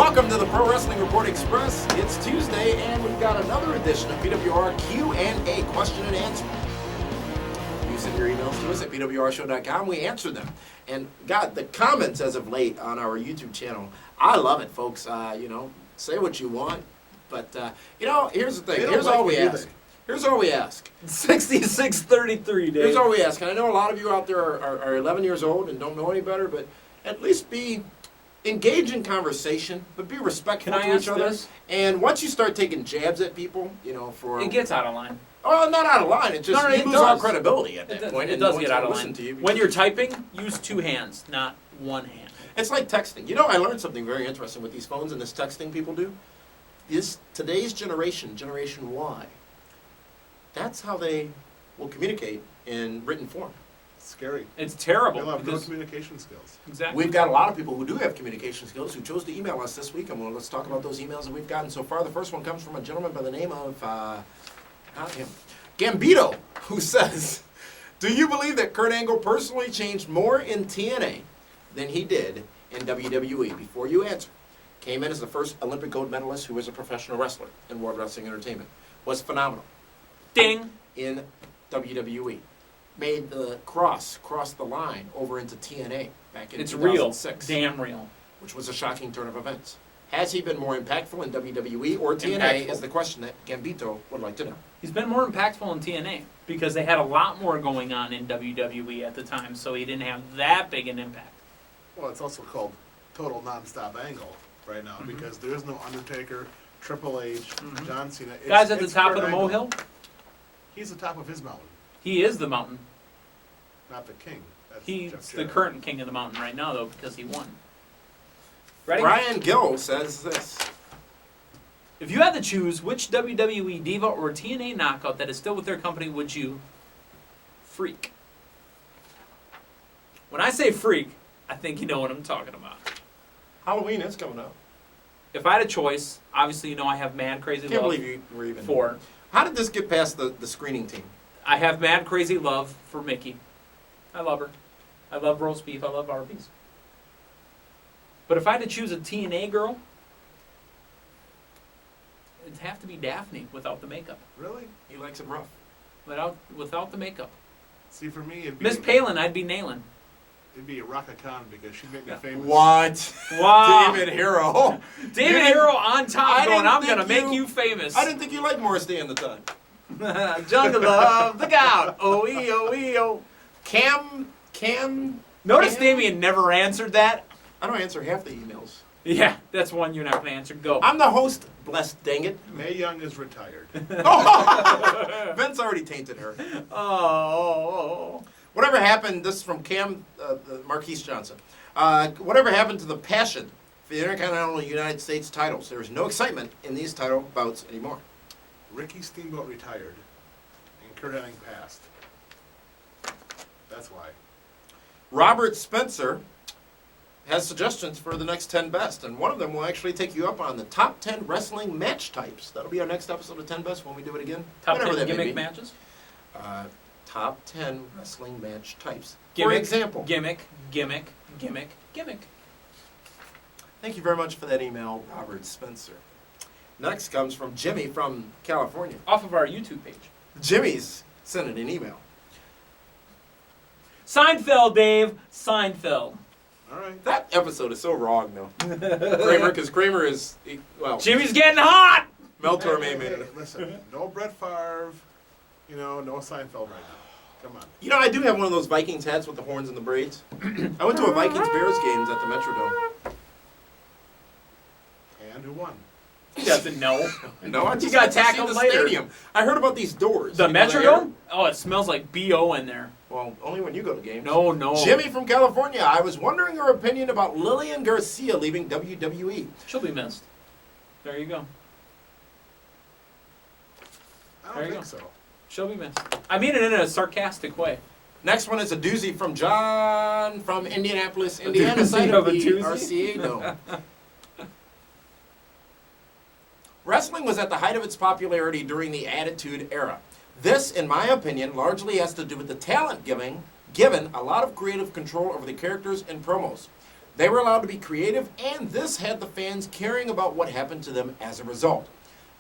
Welcome to the Pro Wrestling Report Express. It's Tuesday, and we've got another edition of PWR Q&A, question and answer. You send your emails to us at pwrshow.com. We answer them. And, God, the comments as of late on our YouTube channel, I love it, folks. Say what you want. But, here's the thing. Here's all we ask. Here's all we ask. 66-33, Dave. Here's all we ask. And I know a lot of you out there are 11 years old and don't know any better, but at least engage in conversation, but be respectful to each other. This? And once you start taking jabs at people, it gets out of line. Oh, not out of line. It just you lose all credibility at that point. It does get out of line. When you're typing, use two hands, not one hand. It's like texting. I learned something very interesting with these phones and this texting people do. Today's generation, Generation Y, that's how they will communicate in written form. Scary. It's terrible. They'll have no communication skills. Exactly. We've got a lot of people who do have communication skills who chose to email us this week, and let's talk about those emails that we've gotten so far. The first one comes from a gentleman by the name of, not him, Gambito, who says, do you believe that Kurt Angle personally changed more in TNA than he did in WWE? Before you answer, came in as the first Olympic gold medalist who was a professional wrestler in World Wrestling Entertainment. Was phenomenal. Ding! In WWE. Made the cross the line over into TNA back in 2006. It's real. Damn real. Which was a shocking turn of events. Has he been more impactful in WWE or TNA is the question that Gambito would like to know. He's been more impactful in TNA because they had a lot more going on in WWE at the time, so he didn't have that big an impact. Well, it's also called total nonstop angle right now because there is no Undertaker, Triple H, John Cena. Guys at the top Kurt of the Angle. molehill? He's the top of his mountain, He is the mountain. not the king. That's He's Jeff the Jarrett. current king of the mountain right now, though, because he won. Ready? Brian Gill says this. If you had to choose which WWE Diva or TNA knockout that is still with their company would you freak? When I say freak, I think you know what I'm talking about. Halloween is coming up. If I had a choice, obviously I have Mad Crazy Can't Love believe you were even for. How did this get past the screening team? I have Mad Crazy Love for Mickey. I love her. I love roast beef. I love Arby's. But if I had to choose a TNA girl, it'd have to be Daphne without the makeup. Really? He likes it rough. Without the makeup. See, for me, it'd be Miss Palin, I'd be nailing. It'd be Raka Khan because she'd make me famous. What? Wow. David Hero. David Hero on top I going, didn't I'm going to think make you famous. I didn't think you liked Morris Day in the time. Jungle Love, the gout. O-E, O-E, O. Cam. Notice Cam? Damien never answered that. I don't answer half the emails. Yeah, that's one you're not going to answer. Go. I'm the host, blessed dang it. Mae Young is retired. Vince already tainted her. Oh. Whatever happened, this is from Cam Marquise Johnson. Whatever happened to the passion for the Intercontinental United States titles? There is no excitement in these title bouts anymore. Ricky Steamboat retired, and Kurt Hennig passed. That's why. Robert Spencer has suggestions for the next 10 best, and one of them will actually take you up on the top 10 wrestling match types. That'll be our next episode of 10 best when we do it again. Top Whatever 10 that may gimmick be. matches? Top 10 wrestling match types. Gimmick, For example. Gimmick. Thank you very much for that email, Robert Spencer. Next comes from Jimmy from California. Off of our YouTube page. Jimmy's sending an email. Seinfeld, Dave. Seinfeld. All right. That episode is so wrong, though. Kramer, because Kramer is, well, Jimmy's getting hot! Mel Torme Hey, made it. listen, no Brett Favre, no Seinfeld right now. Come on. I do have one of those Vikings hats with the horns and the braids. I went to a Vikings-Bears games at the Metrodome. And who won? He doesn't know. No, I just got got to see tackled the later. stadium. I heard about these doors. The You know, Metrodome? Oh, it smells like B.O. in there. Well, only when you go to games. No. Jimmy from California, I was wondering your opinion about Lillian Garcia leaving WWE. She'll be missed. There you go. I There don't you think so. She'll be missed. I mean it in a sarcastic way. Next one is a doozy from John from Indianapolis, Indiana. doozy Side of of a the doozy? RCA Dome. Wrestling was at the height of its popularity during the Attitude Era. This, in my opinion, largely has to do with the talent given a lot of creative control over the characters and promos. They were allowed to be creative, and this had the fans caring about what happened to them as a result.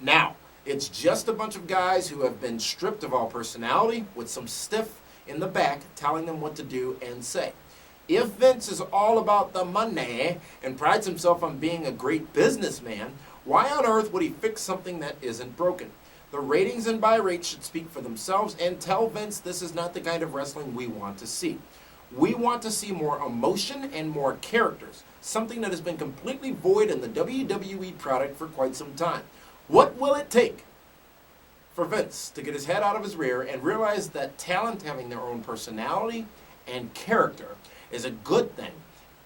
Now, it's just a bunch of guys who have been stripped of all personality with some stiff in the back telling them what to do and say. If Vince is all about the money and prides himself on being a great businessman, why on earth would he fix something that isn't broken? The ratings and buy rates should speak for themselves and tell Vince this is not the kind of wrestling we want to see. We want to see more emotion and more characters, something that has been completely void in the WWE product for quite some time. What will it take for Vince to get his head out of his rear and realize that talent having their own personality and character is a good thing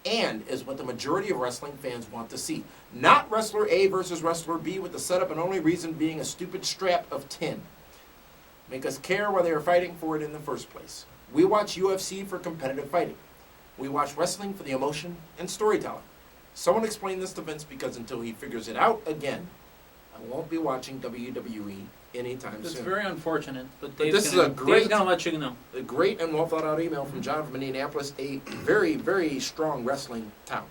and is what the majority of wrestling fans want to see? Not wrestler A versus wrestler B with the setup and only reason being a stupid strap of tin. Make us care why they are fighting for it in the first place. We watch UFC for competitive fighting. We watch wrestling for the emotion and storytelling. Someone explain this to Vince, because until he figures it out again, I won't be watching WWE anytime It's soon. very unfortunate, but this Dave's is a great- gonna let you know. A great and well thought out email from John from Indianapolis, a very, very strong wrestling town.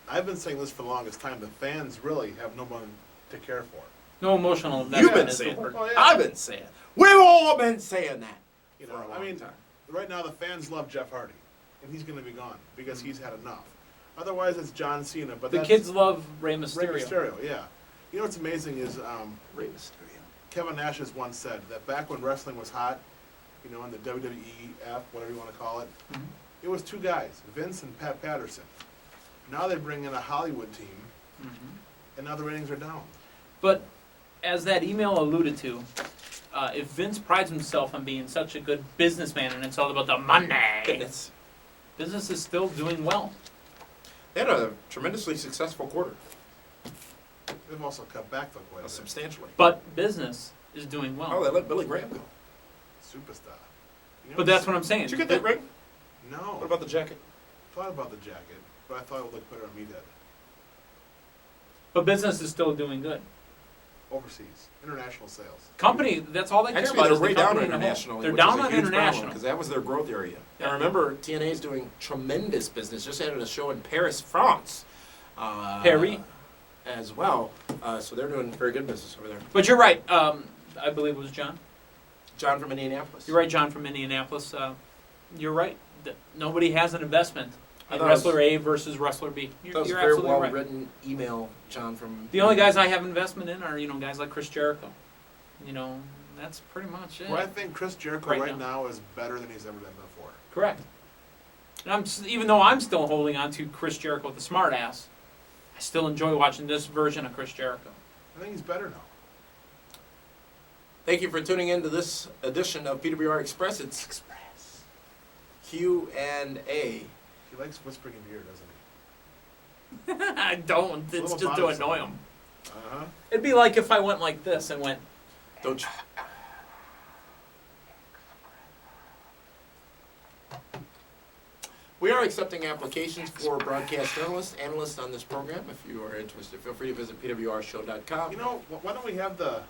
I've been saying this for the longest time. The fans really have no one to care for. No emotional You've investment been is the saying word. it. Oh, yeah. I've been saying it. We've all been saying that. You For know, a long I mean, time. right now the fans love Jeff Hardy, and he's going to be gone because he's had enough. Otherwise, it's John Cena. But The that's kids love Rey Rey Mysterio. Mysterio. Yeah. You know what's amazing is Rey Mysterio. Kevin Nash has once said that back when wrestling was hot, you know, in the WWEF, whatever you want to call it, Mhm. it was two guys, Vince and Pat Patterson. Now they bring in a Hollywood team, Mhm. and now the ratings are down. But as that email alluded to, if Vince prides himself on being such a good businessman and it's all about the money, Goodness. business is still doing well. They had a tremendously successful quarter, They've also cut back though quite a bit. substantially. But business is doing Oh, well. they let Billy Graham go. Superstar. You know But that's what I'm saying. Did you get that ring? No. What about the jacket? Thought about the jacket, but I thought it would look better on Meathead. But business is still doing good. Overseas, international sales. Company, that's all they care Actually, about. they're is the way down company in a whole. internationally. They're which down is a on huge international. because that was their growth area. Yeah. And remember, TNA is doing tremendous business. Just added a show in Paris, France. Paris. As well. So they're doing very good business over there. But you're right. I believe it was John. John from Indianapolis. You're right, John from Indianapolis. You're right. Nobody has an investment I in thought it wrestler was- A versus wrestler B. That You're, was a you're very absolutely well right. written email, John from. The only guys I have investment in are guys like Chris Jericho. That's pretty much it. Well, I think Chris Jericho Right right now. now is better than he's ever been before. Correct. And even though I'm still holding on to Chris Jericho with the smart ass, I still enjoy watching this version of Chris Jericho. I think he's better now. Thank you for tuning in to this edition of PWR Express. It's Express Q&A. He likes whispering in your ear, doesn't he? I don't. It's a It's little just to bothersome. annoy him. Uh-huh. It'd be like if I went like this and went, Don't you? We are accepting applications for broadcast journalists, analysts on this program. If you are interested, feel free to visit pwrshow.com. You know, why don't we have the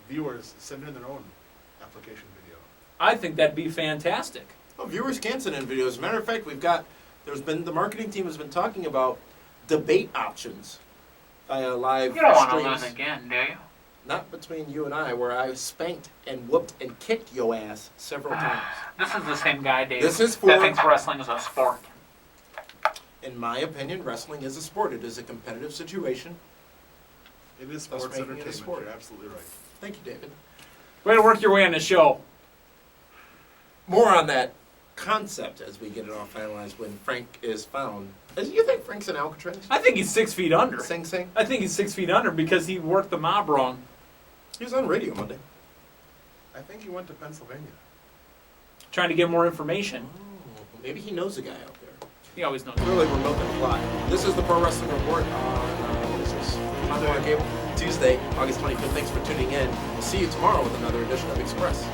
viewers send in their own application video? I think that'd be fantastic. Well, viewers can send in videos. As a matter of fact, the marketing team has been talking about debate options via live You don't want to streams. lose again, do you? Not between you and I, where I spanked and whooped and kicked your ass several times. This is the same guy, Dave. This is that for, thinks wrestling is a sport. in my opinion, wrestling is a sport. It is a competitive situation. It is Thus sports making it a entertainment. sport. You're absolutely right. Thank you, David. Way to work your way on the show. More on that concept as we get it all finalized when Frank is found. Do you think Frank's in Alcatraz? I think he's 6 feet under. Sing Sing? I think he's 6 feet under because he worked the mob wrong. He was on radio Monday. I think he went to Pennsylvania. Trying to get more information. Oh, maybe he knows a guy out there. He always knows. Clearly remote than fly. This is the Pro Wrestling Report on, what is this? Time Warner Cable. Tuesday, August 25th. Thanks for tuning in. We'll see you tomorrow with another edition of Express.